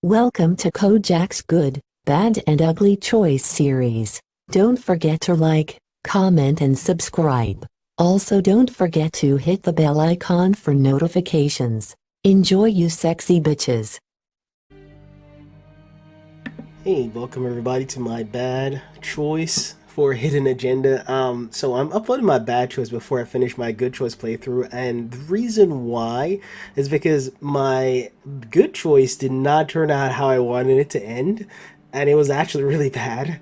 Welcome to Kojack's Good, Bad and Ugly Choice series. Don't forget to like, comment and subscribe. Also don't forget to hit the bell icon for notifications. Enjoy you sexy bitches. Hey, welcome everybody to my bad choice for Hidden Agenda. So I'm uploading my bad choice before I finish my good choice playthrough, and the reason why is because my good choice did not turn out how I wanted it to end, and it was actually really bad.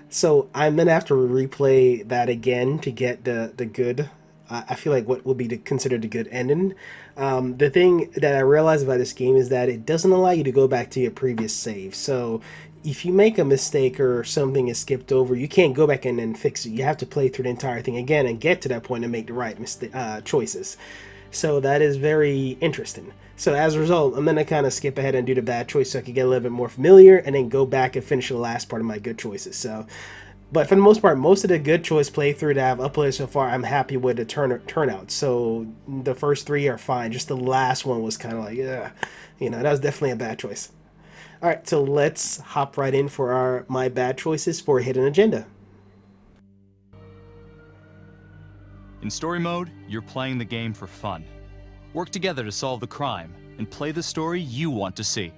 So I'm gonna have to replay that again to get the good. I feel like what would be considered a good ending. The thing that I realized about this game is that it doesn't allow you to go back to your previous save. So if you make a mistake or something is skipped over, you can't go back in and fix it. You have to play through the entire thing again and get to that point and make the right choices. So that is very interesting. So as a result, I'm going to kind of skip ahead and do the bad choice so I can get a little bit more familiar and then go back and finish the last part of my good choices. But for the most part, most of the good choice playthrough that I've uploaded so far, I'm happy with the turnout. So the first three are fine. Just the last one was kind of like, that was definitely a bad choice. All right, so let's hop right in for my bad choices for Hidden Agenda. In story mode, you're playing the game for fun. Work together to solve the crime and play the story you want to see.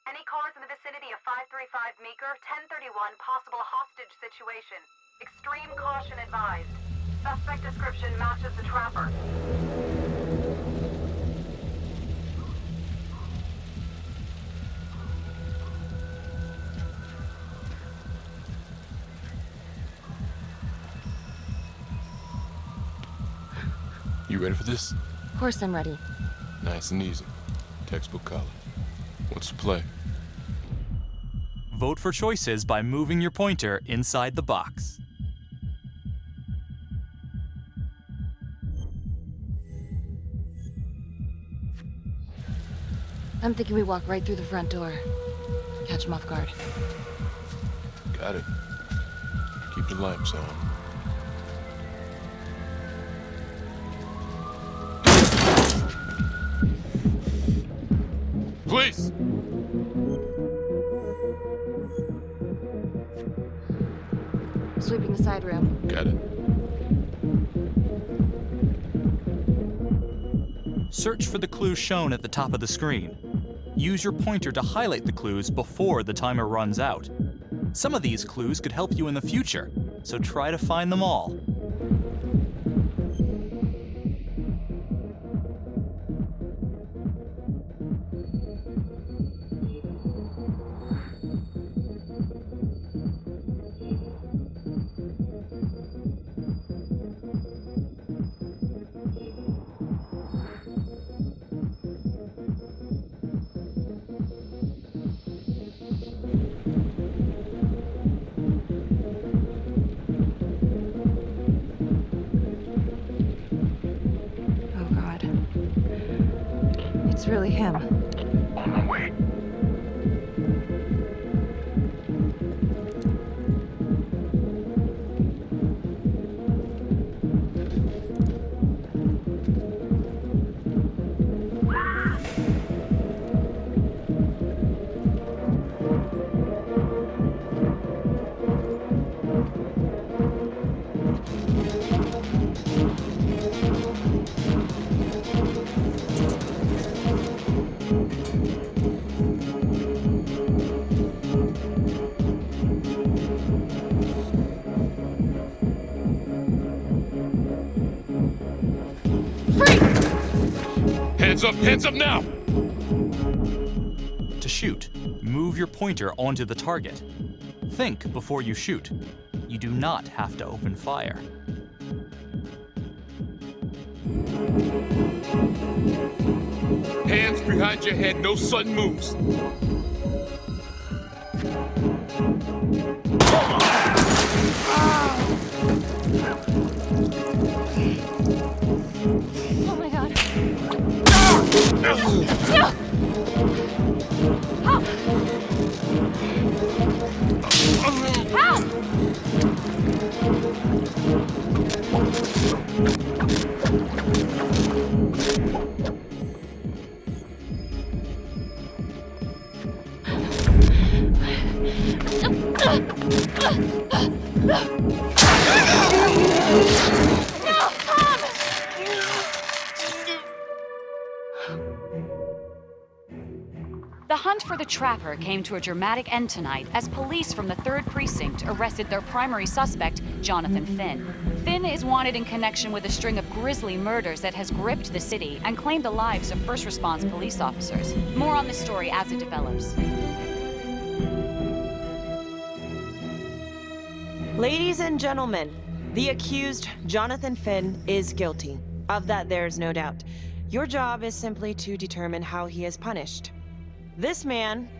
Any cars in the vicinity of 535 Meeker, 1031, possible hostage situation. Extreme caution advised. Suspect description matches the trapper. You ready for this? Of course I'm ready. Nice and easy. Textbook college. What's the play? Vote for choices by moving your pointer inside the box. I'm thinking we walk right through the front door. Catch him off guard. Got it. Keep the lamps on. Police! Sweeping the side room. Got it. Search for the clues shown at the top of the screen. Use your pointer to highlight the clues before the timer runs out. Some of these clues could help you in the future, so try to find them all. really him. On my way. Hands up now! To shoot, move your pointer onto the target. Think before you shoot. You do not have to open fire. Hands behind your head, no sudden moves. Oh my god. The hunt for the Trapper came to a dramatic end tonight as police from the 3rd Precinct arrested their primary suspect, Jonathan Finn. Finn is wanted in connection with a string of grisly murders that has gripped the city and claimed the lives of first response police officers. More on this story as it develops. Ladies and gentlemen, the accused, Jonathan Finn, is guilty. Of that, there's no doubt. Your job is simply to determine how he is punished. This man,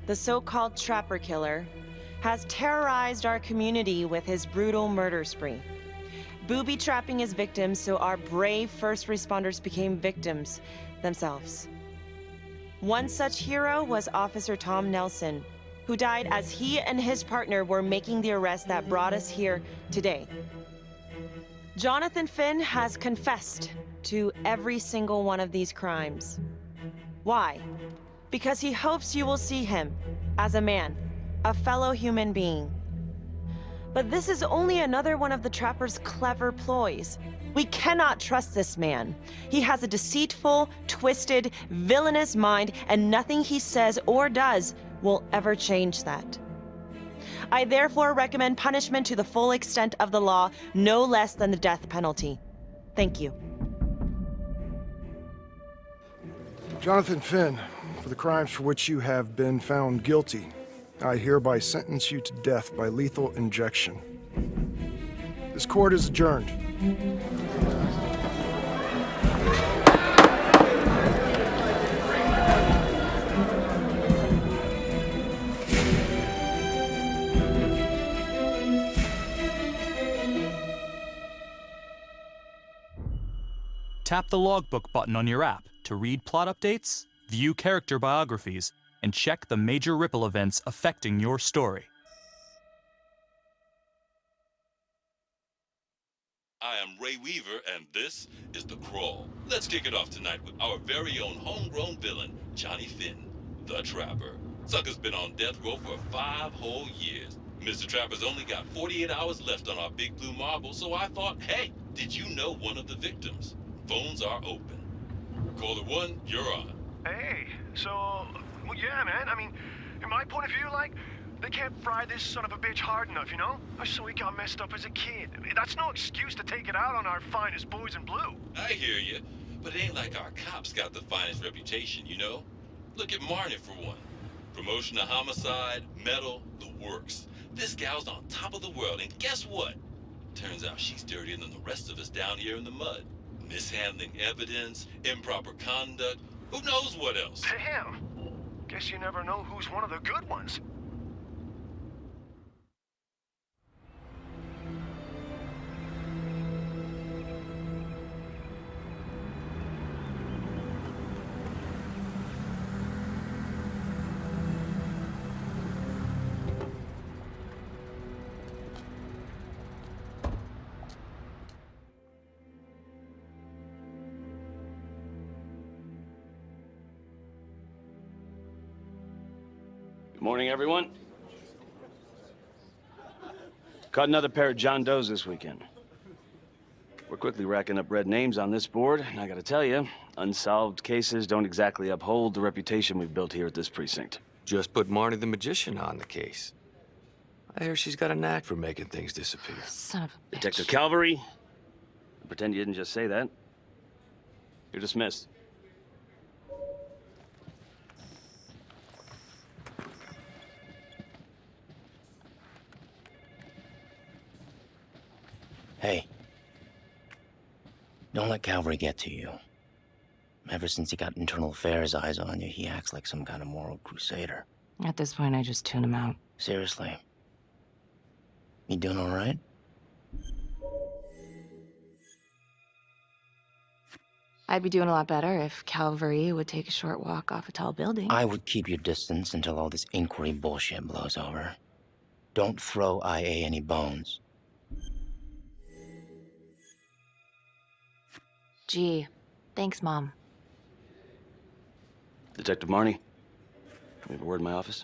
the so-called Trapper Killer, has terrorized our community with his brutal murder spree, booby-trapping his victims so our brave first responders became victims themselves. One such hero was Officer Tom Nelson, who died as he and his partner were making the arrest that brought us here today. Jonathan Finn has confessed to every single one of these crimes. Why? Because he hopes you will see him as a man, a fellow human being. But this is only another one of the Trapper's clever ploys. We cannot trust this man. He has a deceitful, twisted, villainous mind, and nothing he says or does will ever change that. I therefore recommend punishment to the full extent of the law, no less than the death penalty. Thank you. Jonathan Finn, for the crimes for which you have been found guilty, I hereby sentence you to death by lethal injection. This court is adjourned. Tap the logbook button on your app to read plot updates, view character biographies, and check the major ripple events affecting your story. I am Ray Weaver, and this is The Crawl. Let's kick it off tonight with our very own homegrown villain, Johnny Finn, the Trapper. Sucker's been on death row for 5 whole years. Mr. Trapper's only got 48 hours left on our big blue marble, so I thought, hey, did you know one of the victims? Phones are open. Caller 1, you're on. Hey, so, well, yeah, man. I mean, in my point of view, like, they can't fry this son of a bitch hard enough, you know? So he got messed up as a kid. I mean, that's no excuse to take it out on our finest boys in blue. I hear you, but it ain't like our cops got the finest reputation, you know? Look at Marnie for one. Promotion to homicide, medal, the works. This gal's on top of the world, and guess what? Turns out she's dirtier than the rest of us down here in the mud. Mishandling evidence, improper conduct, who knows what else? Damn. Guess you never know who's one of the good ones. Morning, everyone. Caught another pair of John Does this weekend. We're quickly racking up red names on this board, and I gotta tell you, unsolved cases don't exactly uphold the reputation we've built here at this precinct. Just put Marnie the Magician on the case. I hear she's got a knack for making things disappear. Son of a bitch. Detective Calvary, pretend you didn't just say that. You're dismissed. Hey. Don't let Calvary get to you. Ever since he got internal affairs eyes on you, he acts like some kind of moral crusader. At this point, I just tune him out. Seriously. You doing all right? I'd be doing a lot better if Calvary would take a short walk off a tall building. I would keep your distance until all this inquiry bullshit blows over. Don't throw IA any bones. Gee, thanks, Mom. Detective Marnie, we have a word in my office.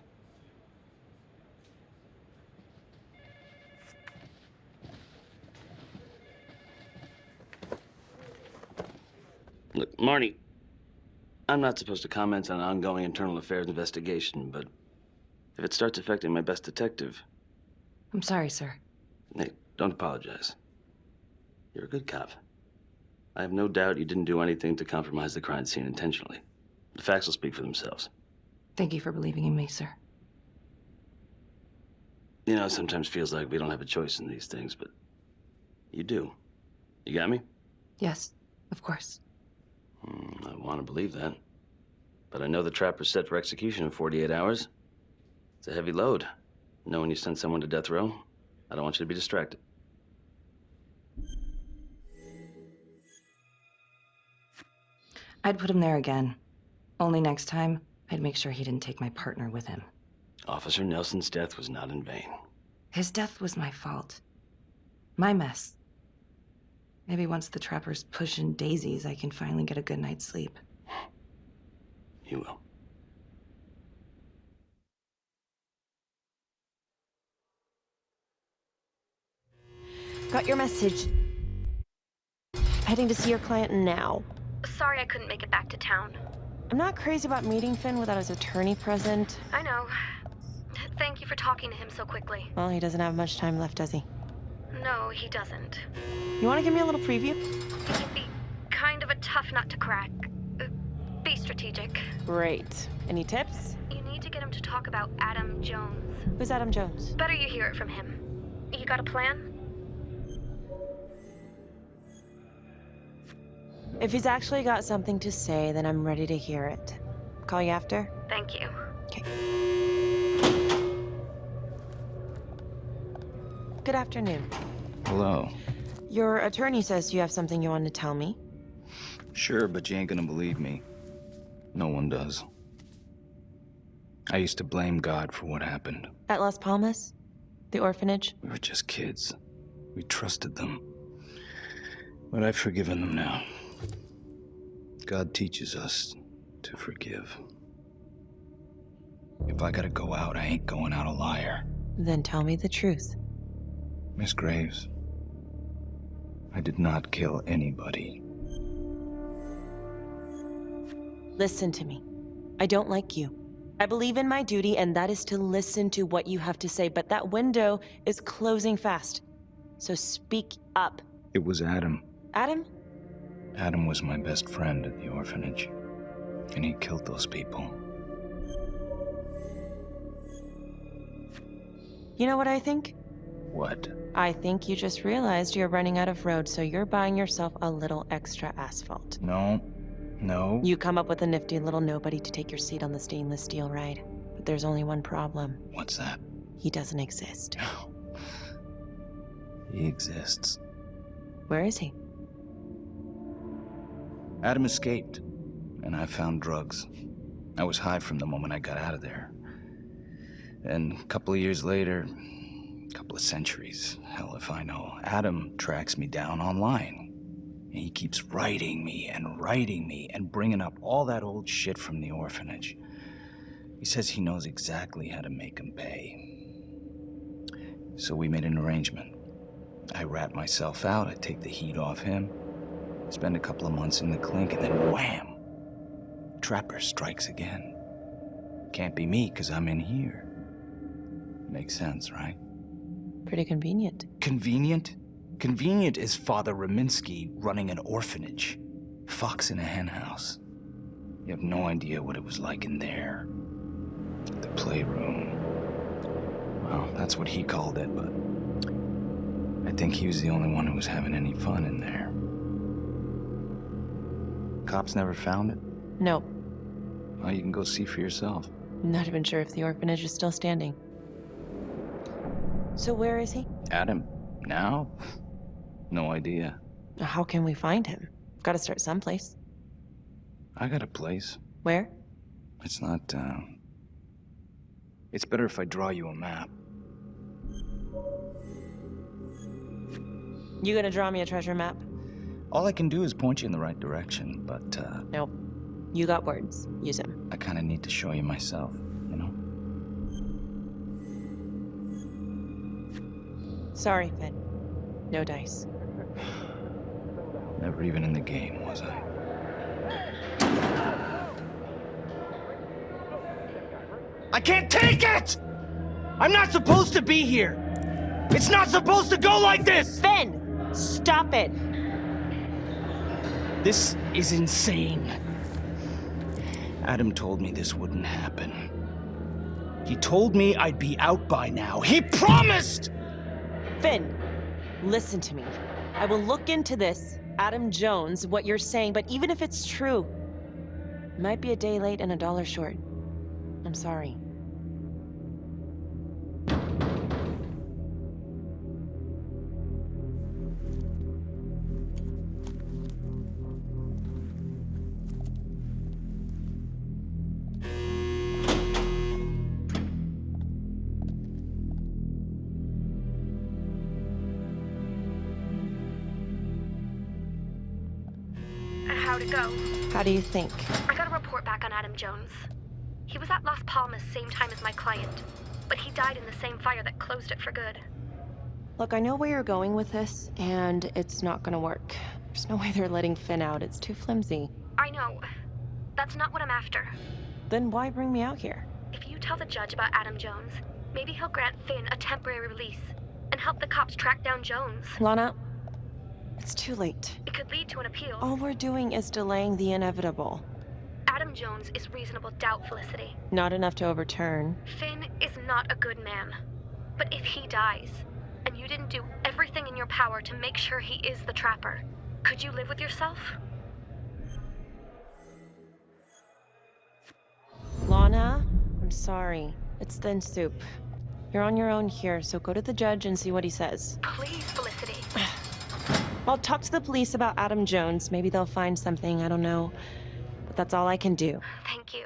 Look, Marnie, I'm not supposed to comment on an ongoing internal affairs investigation, but if it starts affecting my best detective... I'm sorry, sir. Hey, don't apologize. You're a good cop. I have no doubt you didn't do anything to compromise the crime scene intentionally. The facts will speak for themselves. Thank you for believing in me, sir. You know, it sometimes feels like we don't have a choice in these things, but you do. You got me? Yes, of course. I want to believe that. But I know the trapper's set for execution in 48 hours. It's a heavy load. Knowing you sent someone to death row, I don't want you to be distracted. I'd put him there again. Only next time, I'd make sure he didn't take my partner with him. Officer Nelson's death was not in vain. His death was my fault. My mess. Maybe once the trapper's pushing daisies, I can finally get a good night's sleep. You will. Got your message. Heading to see your client now. Sorry I couldn't make it back to town. I'm not crazy about meeting Finn without his attorney present. I know. Thank you for talking to him so quickly. Well, he doesn't have much time left, does he? No, he doesn't. You want to give me a little preview? He'd be kind of a tough nut to crack. Be strategic. Great. Any tips? You need to get him to talk about Adam Jones. Who's Adam Jones? Better you hear it from him. You got a plan? If he's actually got something to say, then I'm ready to hear it. Call you after? Thank you. Okay. Good afternoon. Hello. Your attorney says you have something you want to tell me. Sure, but you ain't gonna believe me. No one does. I used to blame God for what happened. At Las Palmas? The orphanage? We were just kids. We trusted them. But I've forgiven them now. God teaches us to forgive. If I gotta go out, I ain't going out a liar. Then tell me the truth. Miss Graves, I did not kill anybody. Listen to me. I don't like you. I believe in my duty, and that is to listen to what you have to say, but that window is closing fast. So speak up. It was Adam. Adam? Adam was my best friend at the orphanage, and he killed those people. You know what I think? What? I think you just realized you're running out of road, so you're buying yourself a little extra asphalt. No. You come up with a nifty little nobody to take your seat on the stainless steel ride. But there's only one problem. What's that? He doesn't exist. He exists. Where is he? Adam escaped, and I found drugs. I was high from the moment I got out of there. And a couple of years later, a couple of centuries, hell if I know, Adam tracks me down online. And he keeps writing me and bringing up all that old shit from the orphanage. He says he knows exactly how to make him pay. So we made an arrangement. I rat myself out, I take the heat off him, spend a couple of months in the clink, and then wham! Trapper strikes again. Can't be me, because I'm in here. Makes sense, right? Pretty convenient. Convenient? Convenient is Father Raminsky running an orphanage. Fox in a henhouse. You have no idea what it was like in there. The playroom. Well, that's what he called it, but I think he was the only one who was having any fun in there. Cops never found it? No. Well, you can go see for yourself. Not even sure if the orphanage is still standing. So where is he? Adam? Now? No idea. How can we find him? Gotta start someplace. I got a place. Where? It's not, It's better if I draw you a map. You gonna draw me a treasure map? All I can do is point you in the right direction, but, Nope. You got words. Use them. I kinda need to show you myself, you know? Sorry, Finn. No dice. Never even in the game, was I? I can't take it! I'm not supposed to be here! It's not supposed to go like this! Finn! Stop it! This is insane. Adam told me this wouldn't happen. He told me I'd be out by now. He promised! Finn, listen to me. I will look into this, Adam Jones, what you're saying, but even if it's true, it might be a day late and $1 short. I'm sorry. How'd it go? How do you think? I got a report back on Adam Jones. He was at Las Palmas same time as my client, but he died in the same fire that closed it for good. Look, I know where you're going with this, and it's not gonna work. There's no way they're letting Finn out. It's too flimsy. I know. That's not what I'm after. Then why bring me out here? If you tell the judge about Adam Jones, maybe he'll grant Finn a temporary release and help the cops track down Jones. Lana, it's too late. It could lead to an appeal. All we're doing is delaying the inevitable. Adam Jones is reasonable doubt, Felicity. Not enough to overturn. Finn is not a good man. But if he dies, and you didn't do everything in your power to make sure he is the trapper, could you live with yourself? Lana, I'm sorry. It's thin soup. You're on your own here, so go to the judge and see what he says. Please, Felicity. I'll talk to the police about Adam Jones. Maybe they'll find something, I don't know. But that's all I can do. Thank you.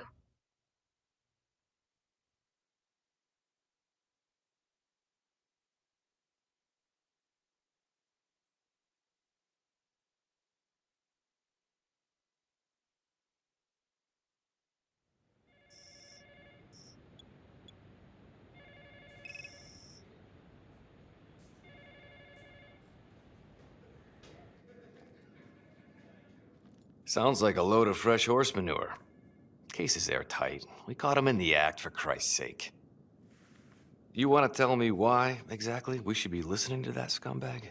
Sounds like a load of fresh horse manure. Case is airtight. We caught him in the act, for Christ's sake. You want to tell me why, exactly, we should be listening to that scumbag?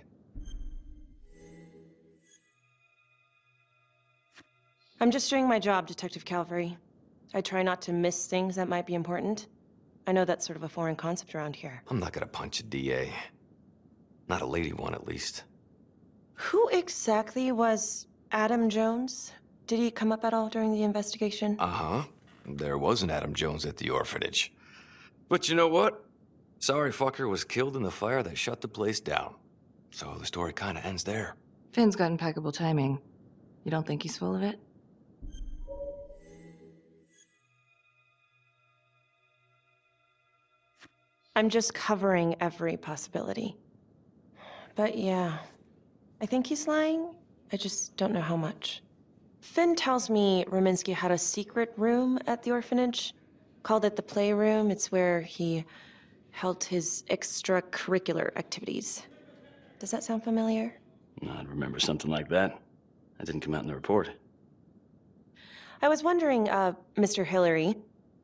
I'm just doing my job, Detective Calvary. I try not to miss things that might be important. I know that's sort of a foreign concept around here. I'm not gonna punch a DA. Not a lady one, at least. Who exactly was Adam Jones? Did he come up at all during the investigation? Uh-huh. There was an Adam Jones at the orphanage. But you know what? Sorry fucker was killed in the fire that shut the place down. So the story kinda ends there. Finn's got impeccable timing. You don't think he's full of it? I'm just covering every possibility. But yeah, I think he's lying. I just don't know how much. Finn tells me Raminsky had a secret room at the orphanage called it the playroom. It's where he held his extracurricular activities. Does that sound familiar? I remember something like that. That didn't come out in the report. I was wondering, Mr. Hillary,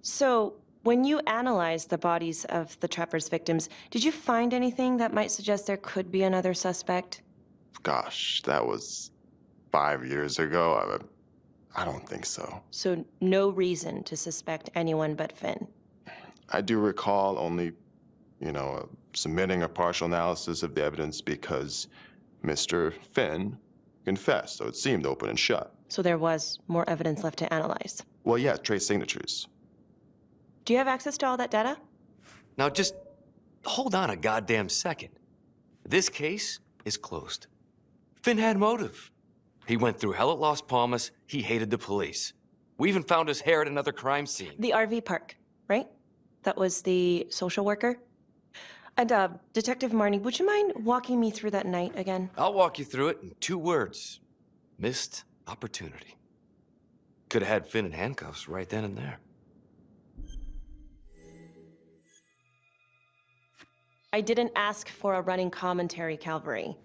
so when you analyzed the bodies of the Trapper's victims, did you find anything that might suggest there could be another suspect? Gosh, that was 5 years ago. I don't think so. So no reason to suspect anyone but Finn? I do recall only, submitting a partial analysis of the evidence because Mr. Finn confessed, so it seemed open and shut. So there was more evidence left to analyze? Well, yeah, trace signatures. Do you have access to all that data? Now just hold on a goddamn second. This case is closed. Finn had motive. He went through hell at Las Palmas. He hated the police. We even found his hair at another crime scene. The RV park, right? That was the social worker? And, Detective Marnie, would you mind walking me through that night again? I'll walk you through it in 2 words. Missed opportunity. Could have had Finn in handcuffs right then and there. I didn't ask for a running commentary, Calvary.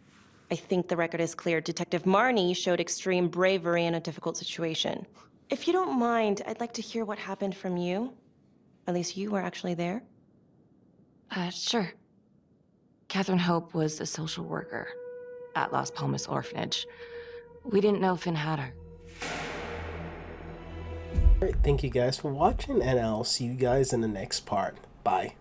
I think the record is clear. Detective Marnie showed extreme bravery in a difficult situation. If you don't mind, I'd like to hear what happened from you. At least you were actually there. Sure. Catherine Hope was a social worker at Las Palmas Orphanage. We didn't know Finn had her. Alright, thank you guys for watching, and I'll see you guys in the next part. Bye.